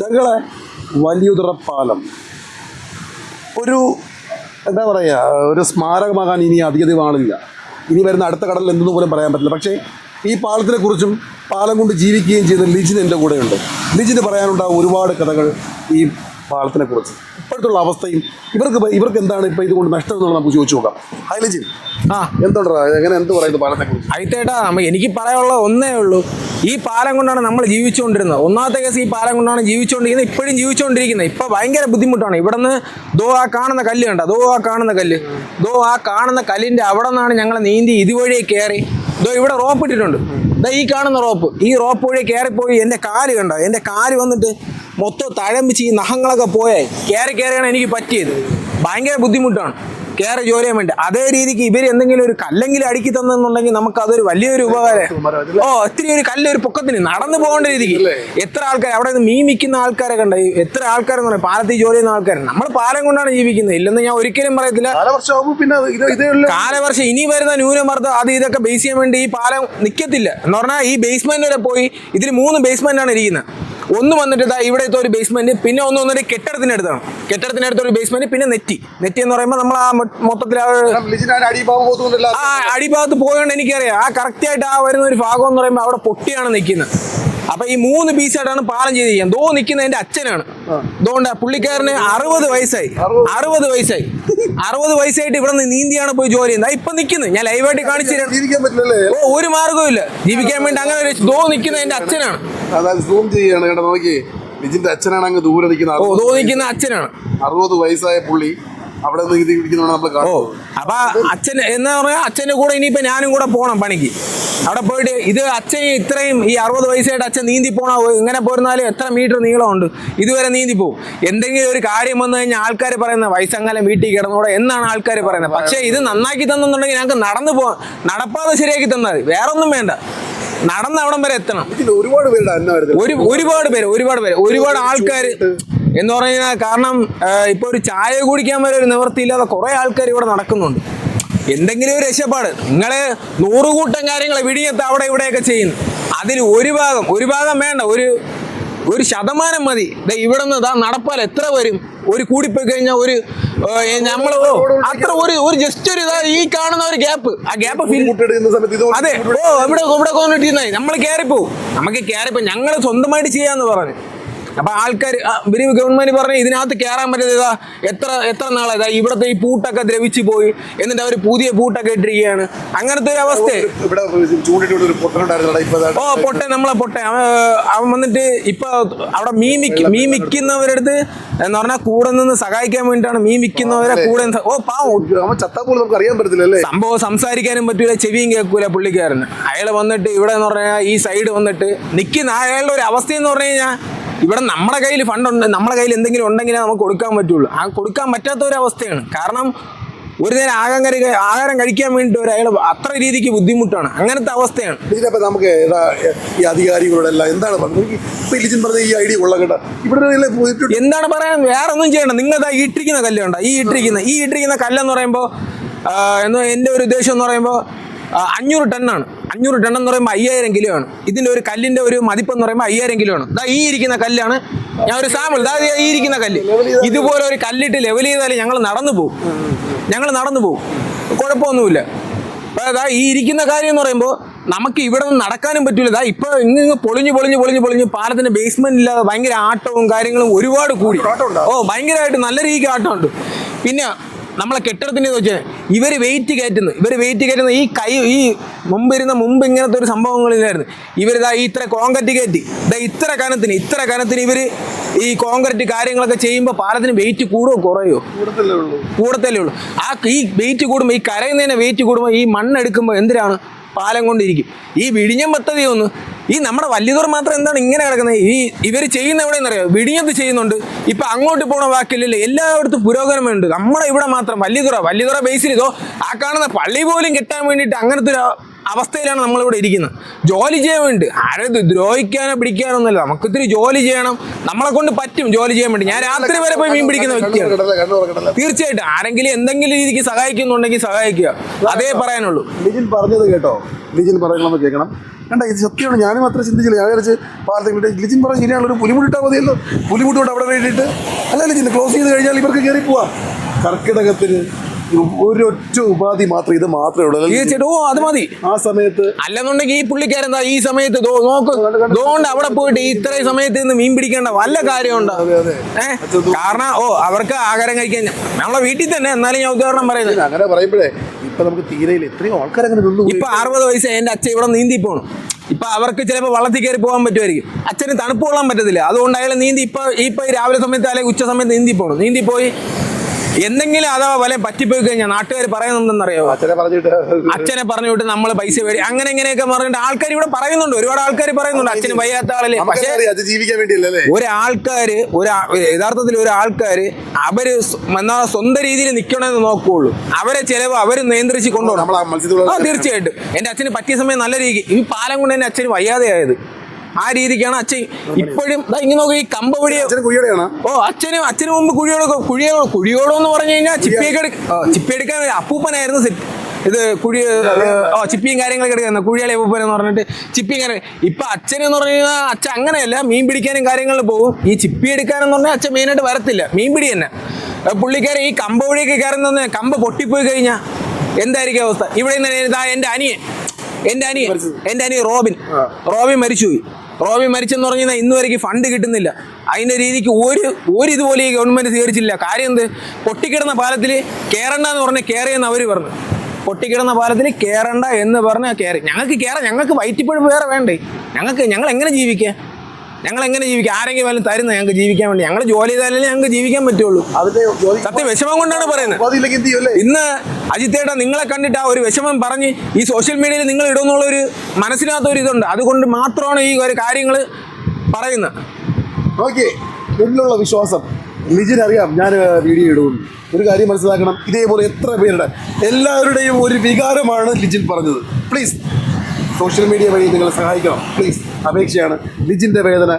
ചങ്ങളെ വലിയുതിറ പാലം ഒരു എന്താ പറയുക, ഒരു സ്മാരകമാകാൻ ഇനി അധികം ആളില്ല. ഇനി വരുന്ന അടുത്ത കടലിൽ എന്തെന്ന് പോലും പറയാൻ പറ്റില്ല. പക്ഷേ ഈ പാലത്തിനെ കുറിച്ചും പാലം കൊണ്ട് ജീവിക്കുകയും ചെയ്ത ലിജിൻ എൻ്റെ കൂടെയുണ്ട്. ലിജിന് പറയാനുണ്ടാകും ഒരുപാട് കഥകൾ ഈ പാലത്തിനെ കുറിച്ച്, ഇപ്പോഴത്തുള്ള അവസ്ഥയും ഇവർക്ക് എന്താണ് ഇപ്പോൾ ഇതുകൊണ്ട് നഷ്ടം എന്നുള്ളത് നമുക്ക് ചോദിച്ചു നോക്കാം. ഹായ് ലിജിൻ, എന്തുണ്ടോ എങ്ങനെ എന്ത് പറയുന്നത് പാലത്തെക്കുറിച്ച്? ആയിട്ടേട്ടാ, എനിക്ക് പറയാനുള്ള ഒന്നേ ഉള്ളൂ, ഈ പാലം കൊണ്ടാണ് നമ്മൾ ജീവിച്ചുകൊണ്ടിരുന്നത്. ഒന്നാമത്തെ കേസ്, ഈ പാലം കൊണ്ടാണ് ജീവിച്ചുകൊണ്ടിരിക്കുന്നത്, ഇപ്പോഴും ജീവിച്ചുകൊണ്ടിരിക്കുന്നത്. ഇപ്പം ഭയങ്കര ബുദ്ധിമുട്ടാണ്. ഇവിടെ നിന്ന് ആ കാണുന്ന കല്ല് കണ്ട, ആ കാണുന്ന കല്ല്, ആ കാണുന്ന കല്ലിൻ്റെ അവിടെ നിന്നാണ് ഞങ്ങൾ നീന്തി ഇതുവഴി കയറി ഇവിടെ റോപ്പ് ഇട്ടിട്ടുണ്ട്. ഈ കാണുന്ന റോപ്പ്, ഈ റോപ്പ് വഴി കയറിപ്പോയി എൻ്റെ കാല് കണ്ട, എൻ്റെ കാല് വന്നിട്ട് മൊത്തം തഴമ്പിച്ച് ഈ നഖങ്ങളൊക്കെ പോയേ കയറിയാണ് എനിക്ക് പറ്റിയത്. ഭയങ്കര ബുദ്ധിമുട്ടാണ് കയറി ജോലി ചെയ്യാൻ വേണ്ടി. അതേ രീതിക്ക് ഇവർ എന്തെങ്കിലും ഒരു കല്ലെങ്കിലും അടുക്കി തന്നെന്നുണ്ടെങ്കിൽ നമുക്ക് അതൊരു വലിയൊരു ഉപകാരം. ഒത്തിരി ഒരു കല്ല് ഒരു പൊക്കത്തിന് നടന്നു പോകേണ്ട രീതിക്ക് എത്ര ആൾക്കാർ അവിടെ നിന്ന് മീൻ വിൽക്കുന്ന ആൾക്കാരെ കണ്ട, എത്ര ആൾക്കാരെന്ന് പറയാം പാലത്തിൽ ജോലി ചെയ്യുന്ന ആൾക്കാർ. നമ്മൾ പാലം കൊണ്ടാണ് ജീവിക്കുന്നത്, ഇല്ലെന്ന് ഞാൻ ഒരിക്കലും പറയത്തില്ല. കാലവർഷം ഇനി വരുന്ന ന്യൂനമർദ്ദം അത് ഇതൊക്കെ ബേസ് ചെയ്യാൻ വേണ്ടി ഈ പാലം നിൽക്കത്തില്ല എന്ന് പറഞ്ഞാൽ ഈ ബേസ്മെന്റ് വരെ പോയി. ഇതിൽ 3 ബേസ്മെന്റാണ് ഇരിക്കുന്നത്. ഒന്ന് വന്നിട്ട് ഇവിടുത്തെ ഒരു ബേസ്മെന്റ്, പിന്നെ ഒന്ന് വന്നിട്ട് കെട്ടിടത്തിനടുത്താണ്, കെട്ടിടത്തിനടുത്ത ഒരു ബേസ്മെന്റ്, പിന്നെ നെറ്റി എന്ന് പറയുമ്പോൾ നമ്മൾ ആ മൊത്തത്തിൽ അടിഭാഗത്ത് പോയോണ്ട് എനിക്കറിയാം. ആ കറക്റ്റ് ആയിട്ട് ആ വരുന്ന ഒരു ഭാഗം എന്ന് പറയുമ്പോൾ അവിടെ പൊട്ടിയാണ് നിൽക്കുന്നത്. അപ്പൊ ഈ 3 പീസായിട്ടാണ് പാലം ചെയ്തിരിക്കുന്നത്. നിൽക്കുന്ന എന്റെ അച്ഛനാണ്. അതുകൊണ്ട് പുള്ളിക്കാരന് 60 വയസ്സായി. 60 വയസ്സായിട്ട് ഇവിടെ നിന്ന് നീന്തിയാണ് പോയി ജോലി ചെയ്യുന്നത്. ഇപ്പൊ നിൽക്കുന്നത് ഞാൻ ലൈവായിട്ട് കാണിച്ചു തരാം. ഒരു മാർഗവും ഇല്ല ജീവിക്കാൻ വേണ്ടി. അങ്ങനെ നിൽക്കുന്ന എന്റെ അച്ഛനാണ്. ലിജിന്റെ അച്ഛനാണ് അങ്ങ് ദൂരെ നിൽക്കുന്ന അച്ഛനാണ്. 60 വയസ്സായ പുള്ളി അവിടെ അപ്പൊ അച്ഛൻ എന്ന് പറഞ്ഞാൽ അച്ഛന്റെ കൂടെ ഇനിയിപ്പോ ഞാനും കൂടെ പോണം പണിക്ക്. അവിടെ പോയിട്ട് ഇത് അച്ഛൻ ഇത്രയും ഈ 60 വയസ്സായിട്ട് അച്ഛൻ നീന്തി പോണ, ഇങ്ങനെ പോരുന്നാലും എത്ര മീറ്റർ നീളമുണ്ട്, ഇതുവരെ നീന്തി പോകും. എന്തെങ്കിലും ഒരു കാര്യം വന്നു കഴിഞ്ഞാൽ ആൾക്കാർ പറയുന്നത് വയസ്സങ്ങാലം വീട്ടിൽ കിടന്നൂടെ എന്നാണ് ആൾക്കാർ പറയുന്നത്. പക്ഷെ ഇത് നന്നാക്കി തന്നെന്നുണ്ടെങ്കിൽ ഞങ്ങൾക്ക് നടന്നു പോകാം. നടപ്പാതെ ശരിയാക്കി തന്നാൽ വേറൊന്നും വേണ്ട, നടന്ന് അവിടം വരെ എത്തണം. ഒരുപാട് ആൾക്കാർ എന്ന് പറഞ്ഞാൽ, കാരണം ഇപ്പൊ ഒരു ചായ കുടിക്കാൻ വരെ ഒരു നിവൃത്തിയില്ലാതെ കുറെ ആൾക്കാർ ഇവിടെ നടക്കുന്നുണ്ട്. എന്തെങ്കിലും ഒരു രക്ഷപ്പാട്. നിങ്ങള് 100 കൂട്ടം കാര്യങ്ങൾ വിടിയത്ത് അവിടെ ഇവിടെയൊക്കെ ചെയ്യുന്നു. അതിൽ ഒരു ഭാഗം വേണ്ട, ഒരു ശതമാനം മതി. ഇവിടെ നിന്ന് നടപ്പാൽ എത്ര വരും? ഒരു കൂടിപ്പോയി കഴിഞ്ഞാൽ ഒരു നമ്മൾ അത്ര ഒരു ജസ്റ്റ് ഒരു ഈ കാണുന്ന ഒരു ഗ്യാപ്പ്, ആ ഗ്യാപ്പ് അതെ ഇവിടെ കൊണ്ടിട്ടിരുന്നായി നമ്മൾ കയറിപ്പോവും. നമുക്ക് കയറിപ്പോ ഞങ്ങൾ സ്വന്തമായിട്ട് ചെയ്യാന്ന് പറഞ്ഞു. അപ്പൊ ആൾക്കാർ ഗവൺമെന്റ് പറഞ്ഞു ഇതിനകത്ത് കയറാൻ പറ്റരുതാ, എത്ര നാളായതാ ഇവിടത്തെ ഈ പൂട്ടൊക്കെ ദ്രവിച്ചു പോയി, എന്നിട്ട് അവർ പുതിയ പൂട്ടൊക്കെ ഇട്ടിരിക്കുകയാണ്. അങ്ങനത്തെ ഒരു അവസ്ഥ. പൊട്ടെ അവൻ വന്നിട്ട് ഇപ്പൊ അവിടെ മീൻ വിൽക്കുന്നവരടുത്ത് എന്ന് പറഞ്ഞാൽ കൂടെ നിന്ന് സഹായിക്കാൻ വേണ്ടിയിട്ടാണ് മീൻ വിൽക്കുന്നവരെ കൂടെ. സംഭവം സംസാരിക്കാനും പറ്റൂല, ചെവിയും കേൾക്കൂല പുള്ളിക്കാരന്. അയാൾ വന്നിട്ട് ഇവിടെ എന്ന് പറഞ്ഞാൽ ഈ സൈഡ് വന്നിട്ട് നിൽക്കുന്ന അയാളുടെ ഒരു അവസ്ഥ എന്ന് പറഞ്ഞു കഴിഞ്ഞാൽ, ഇവിടെ നമ്മുടെ കയ്യിൽ ഫണ്ടുണ്ട്, നമ്മുടെ കയ്യിൽ എന്തെങ്കിലും ഉണ്ടെങ്കിലേ നമുക്ക് കൊടുക്കാൻ പറ്റുള്ളൂ. ആ കൊടുക്കാൻ പറ്റാത്ത ഒരു അവസ്ഥയാണ്. കാരണം ഒരു നേരം ആഹാരം കഴിക്കാൻ വേണ്ടിയിട്ട് അയാൾ അത്ര രീതിക്ക് ബുദ്ധിമുട്ടാണ്. അങ്ങനത്തെ അവസ്ഥയാണ്. ഇതിനപ്പം നമുക്ക് ഈ അധികാരികളോടെല്ലാം എന്താണ് എന്താണ് പറയാൻ? വേറെ ഒന്നും ചെയ്യണ്ട. നിങ്ങൾ ഈ ഇട്ടിരിക്കുന്ന കല്ലുണ്ട, ഈ ഇട്ടിരിക്കുന്ന കല്ലെന്ന് പറയുമ്പോൾ എൻ്റെ ഒരു ഉദ്ദേശം എന്ന് പറയുമ്പോൾ 500 ടണ്ണാണ്. 500 ടൺ എന്ന് പറയുമ്പോൾ 5000 കിലോ ആണ്. ഇതിൻ്റെ ഒരു കല്ലിൻ്റെ ഒരു മതിപ്പെന്ന് പറയുമ്പോൾ 5000 കിലോ ആണ്. ഈ ഇരിക്കുന്ന കല്ലാണ് ഞാൻ ഒരു സാമ്പിൾ. ഈ ഇരിക്കുന്ന കല്ല് ഇതുപോലെ ഒരു കല്ലിട്ട് ലെവൽ ചെയ്താൽ ഞങ്ങൾ നടന്നു പോകും. കുഴപ്പമൊന്നുമില്ല. അപ്പോൾ ഈ ഇരിക്കുന്ന കാര്യം എന്ന് പറയുമ്പോൾ നമുക്ക് ഇവിടെ നിന്ന് നടക്കാനും പറ്റൂല. ഇപ്പൊ ഇങ്ങ് പൊളിഞ്ഞ് പാലത്തിന്റെ ബേസ്മെന്റ് ഇല്ലാതെ ഭയങ്കര ആട്ടവും കാര്യങ്ങളും ഒരുപാട് കൂടി. ഭയങ്കരമായിട്ട് നല്ല രീതിക്ക് ആട്ടമുണ്ട്. പിന്നെ നമ്മളെ കെട്ടിടത്തിൻ്റെ വെച്ചാൽ ഇവര് വെയിറ്റ് കയറ്റുന്നു. ഈ മുമ്പ് ഇങ്ങനത്തെ ഒരു സംഭവങ്ങളില്ലായിരുന്നു. ഇത്ര കോൺക്രീറ്റ് കയറ്റി ഇത്ര കനത്തിന് ഇവര് ഈ കോൺക്രീറ്റ് കാര്യങ്ങളൊക്കെ ചെയ്യുമ്പോൾ പാലത്തിന് വെയിറ്റ് കൂടുമോ കുറയോ? കൂടത്തല്ലേ ഉള്ളൂ. ഈ വെയിറ്റ് കൂടുമ്പോൾ, ഈ കരയുന്നതിനെ വെയിറ്റ് കൂടുമ്പോൾ ഈ മണ്ണെടുക്കുമ്പോൾ എന്തിനാണ് പാലം കൊണ്ടിരിക്കും. ഈ വിഴിഞ്ഞം പദ്ധതി ഈ നമ്മുടെ വലിയതോർ മാത്രം എന്താണ് ഇങ്ങനെ കിടക്കുന്നത്? ഇവർ ചെയ്യുന്ന എവിടെയെന്ന് അറിയാം, വിഴിഞ്ഞത്ത് ചെയ്യുന്നുണ്ട്. ഇപ്പൊ അങ്ങോട്ട് പോണ വാക്കില്ലല്ലോ, എല്ലായിടത്തും പുരോഗമനമുണ്ട്. നമ്മുടെ ഇവിടെ മാത്രം വലിയതുറ ബേസിൽ ആ കാണുന്ന പള്ളി പോലും കെട്ടാൻ വേണ്ടിയിട്ട് അങ്ങനത്തെ ഒരു അവസ്ഥയിലാണ് നമ്മളിവിടെ ഇരിക്കുന്നത്. ജോലി ചെയ്യാൻ വേണ്ടി ആരെ ദ്രോഹിക്കാനോ പിടിക്കാനോ ഒന്നുമല്ല, നമുക്ക് ഇത്തിരി ജോലി ചെയ്യണം, നമ്മളെ കൊണ്ട് പറ്റും ജോലി ചെയ്യാൻ വേണ്ടി. ഞാൻ രാത്രി വരെ പോയി മീൻ പിടിക്കുന്ന വ്യക്തിയാണ്. തീർച്ചയായിട്ടും ആരെങ്കിലും എന്തെങ്കിലും രീതിക്ക് സഹായിക്കുന്നുണ്ടെങ്കിൽ സഹായിക്കുക, അതേ പറയാനുള്ളൂ. ലിജിൻ പറഞ്ഞത് കേട്ടോ, ലിജിൻ പറയുന്നത് കേൾക്കണം. കണ്ട, ഇത് സത്യമാണ്. ഞാനും അത്ര ചിന്തിച്ചില്ല. ഞാൻ വിചാരിച്ച് പാലത്തേക്ക് ലിജിൻ പറഞ്ഞ ശരിയാണല്ലോ, ഒരു പുലിമുട്ടിട്ടാൽ മതിയല്ലോ. പുലിമുട്ടോട്ട് അവിടെ വേണ്ടിയിട്ട് അല്ല ലിജിൻ ക്ലോസ് ചെയ്ത് കഴിഞ്ഞാൽ ഇവർക്ക് കയറി പോവാം. കർക്കിടകത്തിന് ഒരൊറ്റ ഉപാധി മാത്രം, ഇത് മാത്രമേ ഉള്ളൂ. തീർച്ചയായിട്ടും. ഓ, അത് മതി. ആ സമയത്ത് അല്ലെന്നുണ്ടെങ്കിൽ ഈ പുള്ളിക്കാരെന്താ ഈ സമയത്ത് നോക്ക് അതുകൊണ്ട് അവിടെ പോയിട്ട് ഇത്രയും സമയത്ത് നിന്ന് മീൻ പിടിക്കേണ്ട വല്ല കാര്യമുണ്ടോ? കാരണം അവർക്ക് ആഹാരം കഴിക്കാൻ നമ്മളെ വീട്ടിൽ തന്നെ. എന്നാലും ഞാൻ ഉദാഹരണം പറയുന്നത്, അങ്ങനെ പറയുമ്പോഴേ ഇപ്പൊ നമുക്ക് തീരയില്ല, എത്രയോ ആൾക്കാർ അങ്ങനെ ഉള്ളൂ. ഇപ്പൊ 60 വയസ്സ് എന്റെ അച്ഛൻ ഇവിടെ നീന്തി പോകണം. ഇപ്പൊ അവർക്ക് ചിലപ്പോൾ വള്ളത്തിൽ കയറി പോകാൻ പറ്റുമായിരിക്കും, അച്ഛന് തണുപ്പ് കൊള്ളാൻ പറ്റത്തില്ല. അതുകൊണ്ട് അയാൾ നീന്തി ഇപ്പൊ രാവിലെ സമയത്ത് അല്ലെങ്കിൽ ഉച്ച സമയത്ത് നീന്തി പോകണം. നീന്തി പോയി എന്തെങ്കിലും അഥവാ വല്ല പറ്റിപ്പോയി കഴിഞ്ഞാൽ നാട്ടുകാർ പറയുന്നുണ്ടെന്നറിയാമോ? അച്ഛനെ പറഞ്ഞു വിട്ട് നമ്മൾ പൈസ മേടി അങ്ങനെ ഇങ്ങനെയൊക്കെ പറഞ്ഞിട്ട് ആൾക്കാർ ഇവിടെ പറയുന്നുണ്ട്. ഒരുപാട് ആൾക്കാർ പറയുന്നുണ്ട് അച്ഛന് വയ്യാത്ത ആളല്ലേ. പക്ഷേ യഥാർത്ഥത്തിൽ ഒരാൾക്കാര് അവര് എന്നാ സ്വന്തം രീതിയിൽ നിൽക്കണമെന്ന് നോക്കുകയുള്ളൂ. അവരെ ചിലവ് അവര് നിയന്ത്രിച്ച് കൊണ്ടുപോകണം. തീർച്ചയായിട്ടും എന്റെ അച്ഛന് പറ്റിയ സമയം നല്ല രീതി ഈ പാലം കൊണ്ട് എന്റെ അച്ഛന് വയ്യാതെയായത്. ആ രീതിക്കാണ് അച്ഛൻ ഇപ്പോഴും ഇങ്ങനെ നോക്കി ഈ കമ്പ വഴി. അച്ഛന് മുമ്പ് കുഴിയോടോ എന്ന് പറഞ്ഞു കഴിഞ്ഞാൽ ചിപ്പിയെടുക്കാൻ അപ്പൂപ്പനായിരുന്നു ഇത് ചിപ്പിയും കാര്യങ്ങളൊക്കെ എടുക്കുന്ന കുഴിയാളി അപ്പൂപ്പൻ എന്ന് പറഞ്ഞിട്ട് ചിപ്പിയും കാര്യം. ഇപ്പൊ അച്ഛനെന്ന് പറഞ്ഞു കഴിഞ്ഞാൽ അച്ഛൻ അങ്ങനെയല്ല, മീൻ പിടിക്കാനും കാര്യങ്ങളിൽ പോകും. ഈ ചിപ്പി എടുക്കാനെന്ന് പറഞ്ഞാൽ അച്ഛൻ മെയിനായിട്ട് വരത്തില്ല, മീൻ പിടി തന്നെ. പുള്ളിക്കാരെ ഈ കമ്പ വഴിയൊക്കെ കയറുന്ന കമ്പ പൊട്ടിപ്പോയി കഴിഞ്ഞാൽ എന്തായിരിക്കും അവസ്ഥ? ഇവിടെ നിന്ന് എന്റെ അനിയൻ റോബിൻ മരിച്ചുപോയി. റോബിൻ മരിച്ചെന്ന് പറഞ്ഞു കഴിഞ്ഞാൽ ഇന്ന് വരെയ്ക്ക് ഫണ്ട് കിട്ടുന്നില്ല. അതിന്റെ രീതിക്ക് ഒരു ഇതുപോലെ ഈ ഗവൺമെന്റ് സ്വീകരിച്ചില്ല. കാര്യം എന്ത്? പൊട്ടിക്കിടന്ന പാലത്തിൽ കയറണ്ട എന്ന് പറഞ്ഞ് കയറിയെന്ന് അവർ പറഞ്ഞു. പൊട്ടിക്കിടന്ന പാലത്തിൽ കയറണ്ട എന്ന് പറഞ്ഞാൽ കയറി. ഞങ്ങൾക്ക് വയറ്റിപ്പഴുപ്പ് വേറെ വേണ്ടേ? ഞങ്ങൾ എങ്ങനെ ജീവിക്കാം? ആരെങ്കിലും വല്ലതും തരുന്ന ഞങ്ങൾക്ക് ജീവിക്കാൻ വേണ്ടി? ഞങ്ങൾ ജോലി ചെയ്താലേ ഞങ്ങൾക്ക് ജീവിക്കാൻ പറ്റുള്ളൂ. സത്യം വിഷമം കൊണ്ടാണ് പറയുന്നത്. ഇന്ന് അജിത്തേട്ട നിങ്ങളെ കണ്ടിട്ട് ആ ഒരു വിഷമം പറഞ്ഞ് ഈ സോഷ്യൽ മീഡിയയിൽ നിങ്ങൾ ഇടുമെന്നുള്ളൊരു മനസ്സിനകത്തൊരു ഇതുണ്ട്. അതുകൊണ്ട് മാത്രമാണ് ഈ ഒരു കാര്യങ്ങൾ പറയുന്നത്. ഓക്കെ, എന്നിലുള്ള വിശ്വാസം ലിജിൻ അറിയാം ഞാൻ വീഡിയോ ഇടുമെന്ന്. ഒരു കാര്യം മനസ്സിലാക്കണം, ഇതേപോലെ എത്ര പേരുടെ എല്ലാവരുടെയും ഒരു വികാരമാണ് ലിജിൻ പറഞ്ഞത്. പ്ലീസ് സോഷ്യൽ മീഡിയ വഴി നിങ്ങൾ സഹായിക്കണം, പ്ലീസ്, അപേക്ഷയാണ്. ലിജിൻ്റെ വേദന